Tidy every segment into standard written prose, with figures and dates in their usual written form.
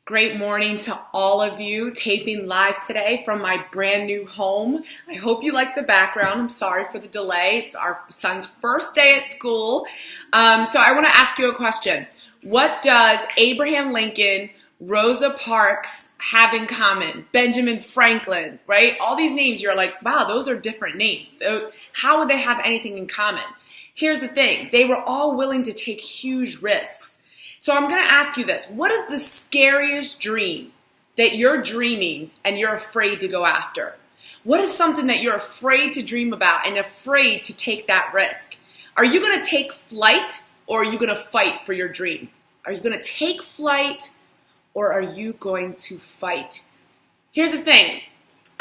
Great morning to all of you, taping live today from my brand new home. I hope you like the background. I'm sorry for the delay. It's our son's first day at school. So I want to ask you a question. What does Abraham Lincoln, Rosa Parks have in common? Benjamin Franklin, right? All these names, you're like, wow, those are different names. How would they have anything in common? Here's the thing. They were all willing to take huge risks. So I'm going to ask you this. What is the scariest dream that you're dreaming and you're afraid to go after? What is something that you're afraid to dream about and afraid to take that risk? Are you going to take flight or are you going to fight for your dream? Are you going to take flight or are you going to fight? Here's the thing.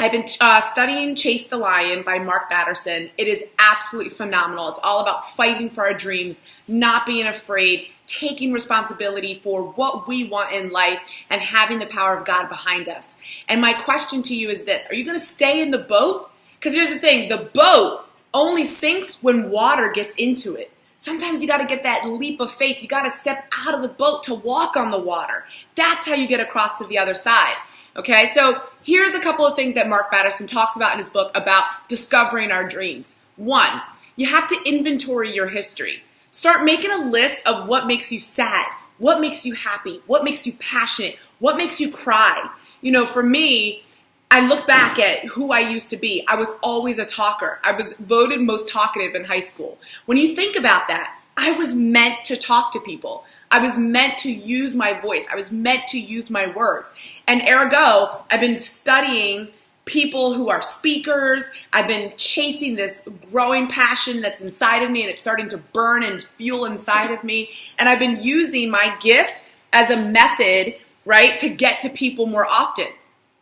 I've been studying Chase the Lion by Mark Batterson. It is absolutely phenomenal. It's all about fighting for our dreams, not being afraid, taking responsibility for what we want in life, and having the power of God behind us. And my question to you is this. Are you going to stay in the boat? Because here's the thing. The boat only sinks when water gets into it. Sometimes you got to get that leap of faith. You got to step out of the boat to walk on the water. That's how you get across to the other side. Okay, so here's a couple of things that Mark Batterson talks about in his book about discovering our dreams. One, you have to inventory your history. Start making a list of what makes you sad, what makes you happy, what makes you passionate, what makes you cry. You know, for me, I look back at who I used to be. I was always a talker. I was voted most talkative in high school. When you think about that, I was meant to talk to people. I was meant to use my voice. I was meant to use my words. And ergo, I've been studying people who are speakers. I've been chasing this growing passion that's inside of me, and it's starting to burn and fuel inside of me. And I've been using my gift as a method, right, to get to people more often.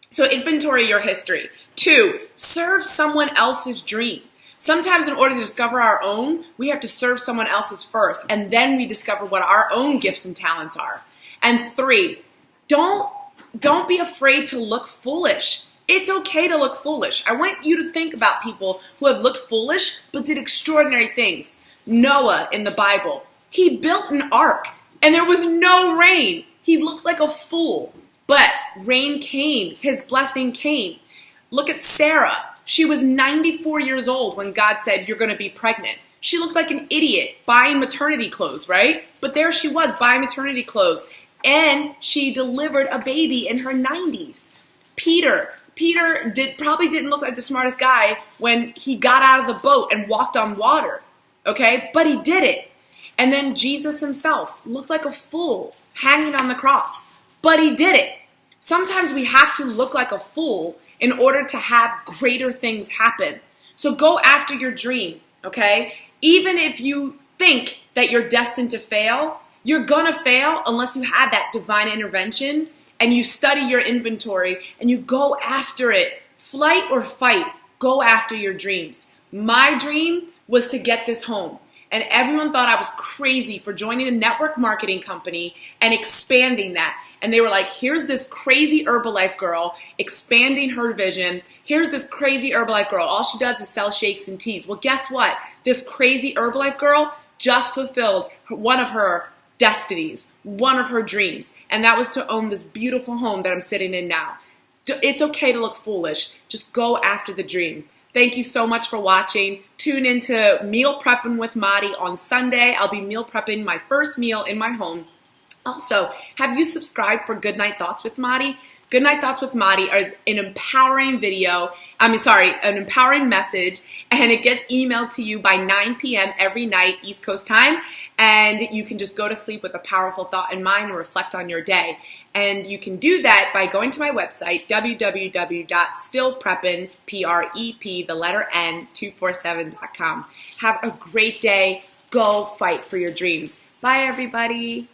So inventory your history. 2, serve someone else's dream. Sometimes in order to discover our own, we have to serve someone else's first, and then we discover what our own gifts and talents are. And 3, don't be afraid to look foolish. It's okay to look foolish. I want you to think about people who have looked foolish but did extraordinary things. Noah in the Bible, he built an ark and there was no rain. He looked like a fool, but rain came. His blessing came. Look at Sarah. She was 94 years old when God said, you're going to be pregnant. She looked like an idiot buying maternity clothes, right? But there she was buying maternity clothes. And she delivered a baby in her 90s. Peter probably didn't look like the smartest guy when he got out of the boat and walked on water. Okay? But he did it. And then Jesus himself looked like a fool hanging on the cross. But he did it. Sometimes we have to look like a fool in order to have greater things happen. So go after your dream, okay? Even if you think that you're destined to fail, you're gonna fail unless you have that divine intervention and you study your inventory and you go after it. Flight or fight, go after your dreams. My dream was to get this home. And everyone thought I was crazy for joining a network marketing company and expanding that. And they were like, here's this crazy Herbalife girl expanding her vision. Here's this crazy Herbalife girl. All she does is sell shakes and teas. Well, guess what? This crazy Herbalife girl just fulfilled one of her destinies, one of her dreams. And that was to own this beautiful home that I'm sitting in now. It's okay to look foolish. Just go after the dream. Thank you so much for watching. Tune into Meal Prepping with Madi on Sunday. I'll be meal prepping my first meal in my home. Also, have you subscribed for Good Night Thoughts with Madi? Good Night Thoughts with Madi is an empowering an empowering message, and it gets emailed to you by 9 p.m. every night, East Coast time, and you can just go to sleep with a powerful thought in mind and reflect on your day. And you can do that by going to my website, www.stillpreppin, P-R-E-P, the letter N, 247.com. Have a great day. Go fight for your dreams. Bye, everybody.